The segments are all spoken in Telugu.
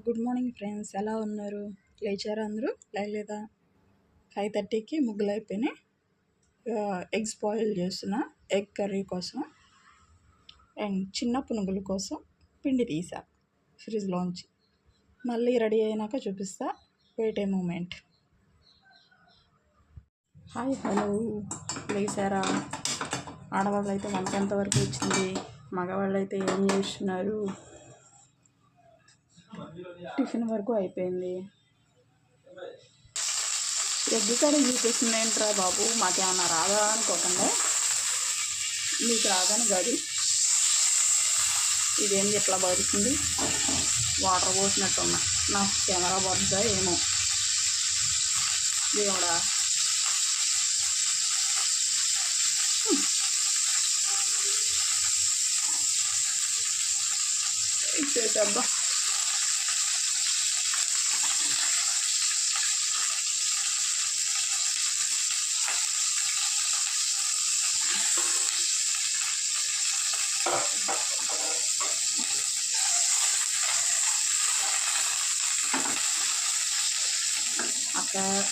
గుడ్ మార్నింగ్ ఫ్రెండ్స్, ఎలా ఉన్నారు? లేచారా అందరూ? లేలేదా? 5:30కి ముగ్గులు అయిపోయినాయి. ఎగ్స్ బాయిల్ చేస్తున్నా, ఎగ్ కర్రీ కోసం. అండ్ చిన్న పునుగుల కోసం పిండి తీసా ఫ్రిడ్జ్లోంచి. మళ్ళీ రెడీ అయినాక చూపిస్తా. Wait a moment. Hi, hello, లేచారా? ఆడవాళ్ళు అయితే వంట ఎంతవరకు వచ్చింది, మగవాళ్ళు అయితే ఏం చేస్తున్నారు? టిఫిన్ వరకు అయిపోయింది. ఎగ్ కర్రీ చూపిస్తుంది ఏంట్రా బాబు, మాకేమన్నా రాదా అనుకోకుండా. మీకు రాదని కాదు, ఇదేంది ఎట్లా పడుతుంది, వాటర్ పోసినట్టున్నా. నా కెమెరా పడుతుందా ఏమో దేవుడా. ఇచ్చేసబ్బా.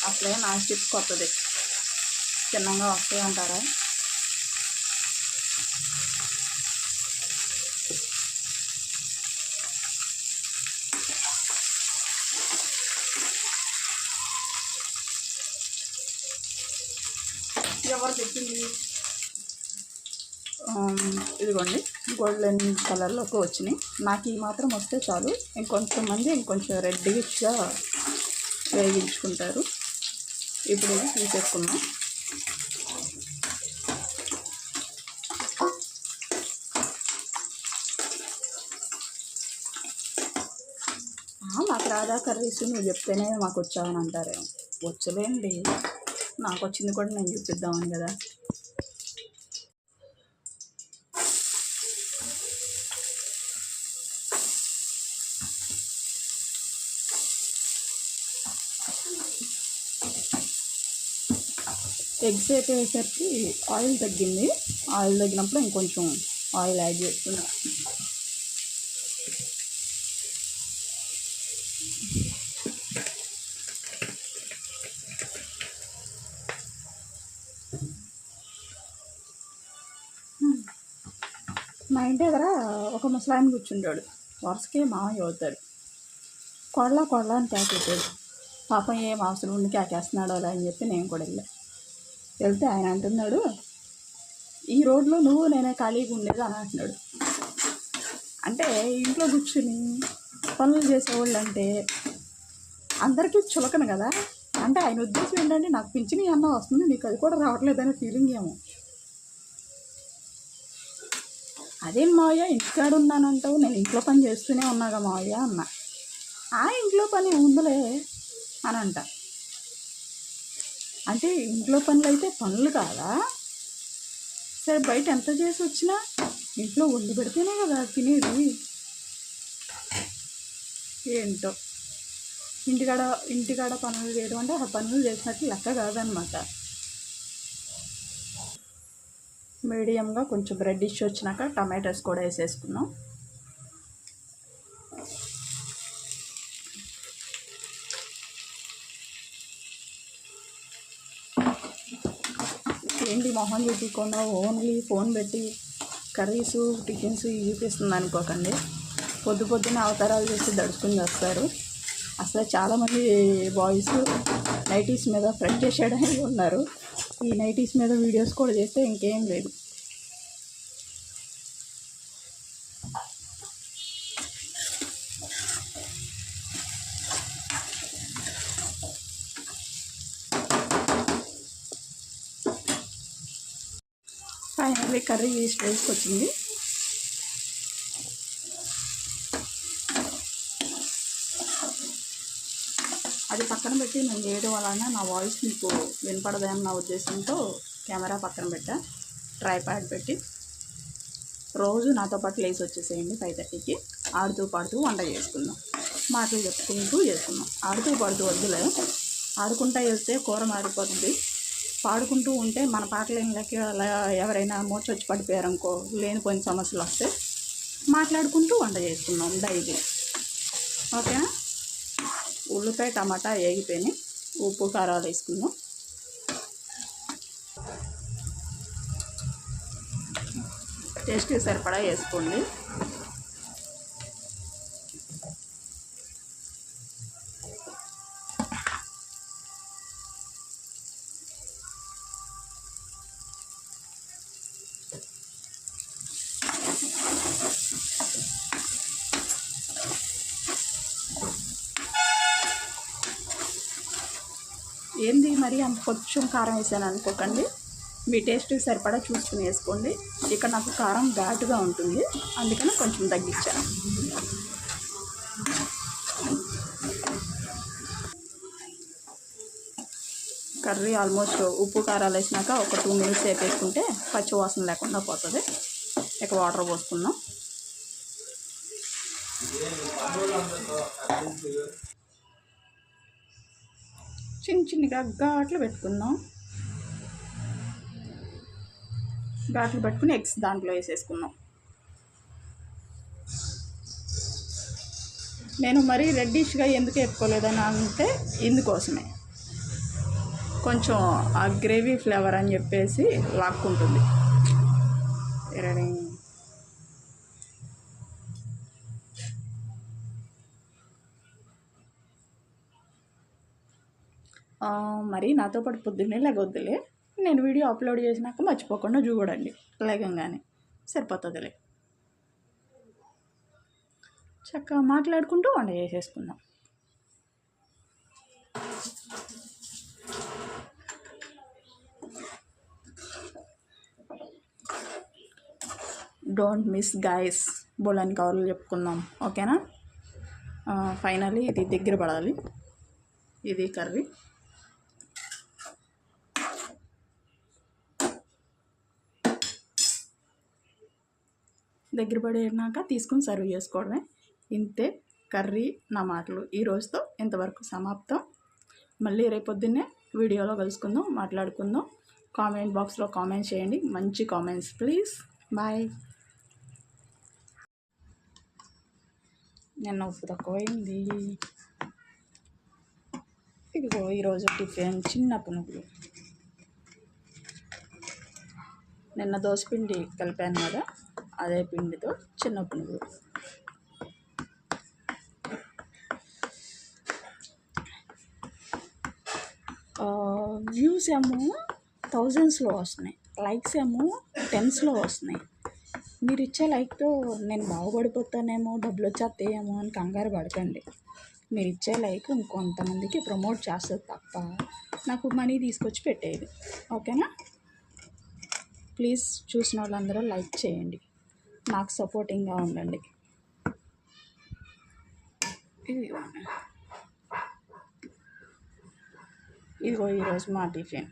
అసలే నా స్టిప్ కొత్తది, చిన్నగా వస్తాయి అంటారా? ఎవరు చెప్పింది? ఇదిగోండి, గోల్డెన్ కలర్లోకి వచ్చినాయి. నాకు ఈ మాత్రం వస్తే చాలు. ఇంకొంతమంది ఇంకొంచెం రెడ్డిష్గా వేగించుకుంటారు. ఇప్పుడు ఇది తీసేసుకున్నాం. నాకు రాధా కర్రీస్ నువ్వు చెప్తేనే మాకు వచ్చావని అంటారేమో. వచ్చలేండి, నాకు వచ్చింది కూడా నేను చూపిద్దామని కదా. ఎగ్స్ వేసేసరికి ఆయిల్ తగ్గింది. ఆయిల్ తగ్గినప్పుడు ఇంకొంచెం ఆయిల్ యాడ్ చేస్తున్నా. మా ఇంటి దగ్గర ఒక ముసలాయన కూర్చుంటాడు, వరుసకే మామయ్య అవుతాడు. కొడలా కొడలా అని కేకేస్తాడు. పాపం ఏం అవసరం ఉండి కేకేస్తున్నాడో అలా అని చెప్పి నేను కూడా వెళ్తే ఆయన అంటున్నాడు, ఈ రోడ్లో నువ్వు నేనే ఖాళీగా ఉండేది అని అంటున్నాడు. అంటే ఇంట్లో కూర్చుని పనులు చేసేవాళ్ళు అంటే అందరికీ చులకను కదా. అంటే ఆయన ఉద్దేశం ఏంటంటే నాకు పింఛని అన్న వస్తుంది, నీకు అది కూడా రావట్లేదనే ఫీలింగ్ ఏమో. అదేం మావయ్య ఇంటికాడ ఉన్నానంటావు, నేను ఇంట్లో పని చేస్తూనే ఉన్నాగా మావయ్య అన్న. ఇంట్లో పని ఉందిలే అని అంట. అంటే ఇంట్లో పనులు అయితే పనులు కాదా? సరే, బయట ఎంత చేసి వచ్చినా ఇంట్లో వండి పెడితేనే కదా తినేది. ఏంటో ఇంటికాడ పనులు చేయడం అంటే ఆ పనులు చేసినట్టు లెక్క కాదనమాట. మీడియంగా కొంచెం రెడ్డిష్ వచ్చినాక టమాటోస్ కూడా వేసేసుకున్నాం. ఏంటి మొహం చూపించకుండా ఓన్లీ ఫోన్ పెట్టి కర్రీసు టిఫిన్స్ చూపిస్తుంది అనుకోకండి. పొద్దున్నే అవతారాలు చేసి దడుచుకుని వస్తారు. అసలు చాలామంది బాయ్స్ నైటీస్ మీద ఫ్రెండ్ చేసేయడానికి ఉన్నారు. ఈ నైటీస్ మీద వీడియోస్ కూడా చేస్తే ఇంకేం లేదు. ఫైనల్లీ కర్రీ ఈ స్టేజ్కి వచ్చింది. అది పక్కన పెట్టి నేను చేయడం వలన నా వాయిస్ మీకు వినపడదని నా ఉద్దేశంతో కెమెరా పక్కన పెట్టా, ట్రైపాడ్ పెట్టి. రోజు నాతో పాటు లేచి వచ్చేసేయండి 5:30కి. ఆడుతూ పాడుతూ వంట చేసుకుందాం, మాటలు చెప్పుకుంటూ చేసుకుందాం. ఆడుతూ పాడుతూ వద్దులే, ఆడుకుంటూ వెళ్తే కూర మారిపోతుంది. పాడుకుంటూ ఉంటే మన పాటలేంలకి అలా ఎవరైనా మూర్చొచ్చి పడిపోయారనుకో, లేనిపోయిన సమస్యలు వస్తే మాట్లాడుకుంటూ వంట చేసుకుందాం డైలీ. ఓకేనా. ఉల్లిపాయ టమాటా వేగిపోయినాయి. ఉప్పు కారాలు వేసుకుందాం. టేస్ట్కి సరిపడా వేసుకోండి. ఏంది మరి అంత కొంచెం కారం వేసాను అనుకోకండి, మీ టేస్ట్కి సరిపడా చూసుకుని వేసుకోండి. ఇక్కడ నాకు కారం ఘాటుగా ఉంటుంది, అందుకని కొంచెం తగ్గించాను. కర్రీ ఆల్మోస్ట్ ఉప్పు కారాలు వేసినాక ఒక 2 మినిట్స్ వేపేసుకుంటే పచ్చి వాసన లేకుండా పోతుంది. ఇక వాటర్ పోసుకుందాం. చిన్నగా ఘాట్లు పెట్టుకుందాం. ఘాట్లు పెట్టుకుని ఎగ్స్ దాంట్లో వేసేసుకుందాం. నేను మరీ రెడ్డిష్గా ఎందుకు వేపుకోలేదని అంటే ఇందుకోసమే, కొంచెం ఆ గ్రేవీ ఫ్లేవర్ అని చెప్పేసి లాక్కుంటుంది. మరి నాతో పాటు పొద్దున్నే లేగొద్దులే, నేను వీడియో అప్లోడ్ చేసినాక మర్చిపోకుండా చూడండి. లేకంగానే సరిపోతుందిలే. చక్కగా మాట్లాడుకుంటూ వంట చేసేసుకుందాం. డోంట్ మిస్ గైస్, బోలని కవర్లు చెప్పుకుందాం. ఓకేనా. ఫైనలీ ఇది దగ్గర పడాలి. ఇది కర్రీ దగ్గర పడినాక తీసుకుని సర్వ్ చేసుకోవడమే. ఇంతే కర్రీ. నా మాటలు ఈ రోజుతో ఇంతవరకు సమాప్తం. మళ్ళీ రేపొద్దున్నే వీడియోలో కలుసుకుందాం, మాట్లాడుకుందాం. కామెంట్ బాక్స్లో కామెంట్స్ చేయండి, మంచి కామెంట్స్ ప్లీజ్. బాయ్. నిన్న ఉప్పు తక్కువైంది. ఇదిగో ఈరోజు టిఫిన్ చిన్న పునుగులు. నిన్న దోసపిండి కలిపాను కదా, అదే పిండితో చిన్న పునుగులు. వ్యూస్ ఏమో 1000స్లో వస్తున్నాయి, లైక్స్ ఏమో 10స్లో వస్తున్నాయి. మీరు ఇచ్చే లైక్తో నేను బాగుపడిపోతానేమో, డబ్బులు వచ్చేస్తాయేమో అని కంగారు పడకండి. మీరు ఇచ్చే లైక్ ఇంకొంతమందికి ప్రమోట్ చేస్తుంది తప్ప నాకు మనీ తీసుకొచ్చి పెట్టేది. ఓకేనా. ప్లీజ్ చూసిన వాళ్ళందరూ లైక్ చేయండి, నాకు సపోర్టింగ్గా ఉండండి. ఇదిగో ఈరోజు మా టిఫిన్.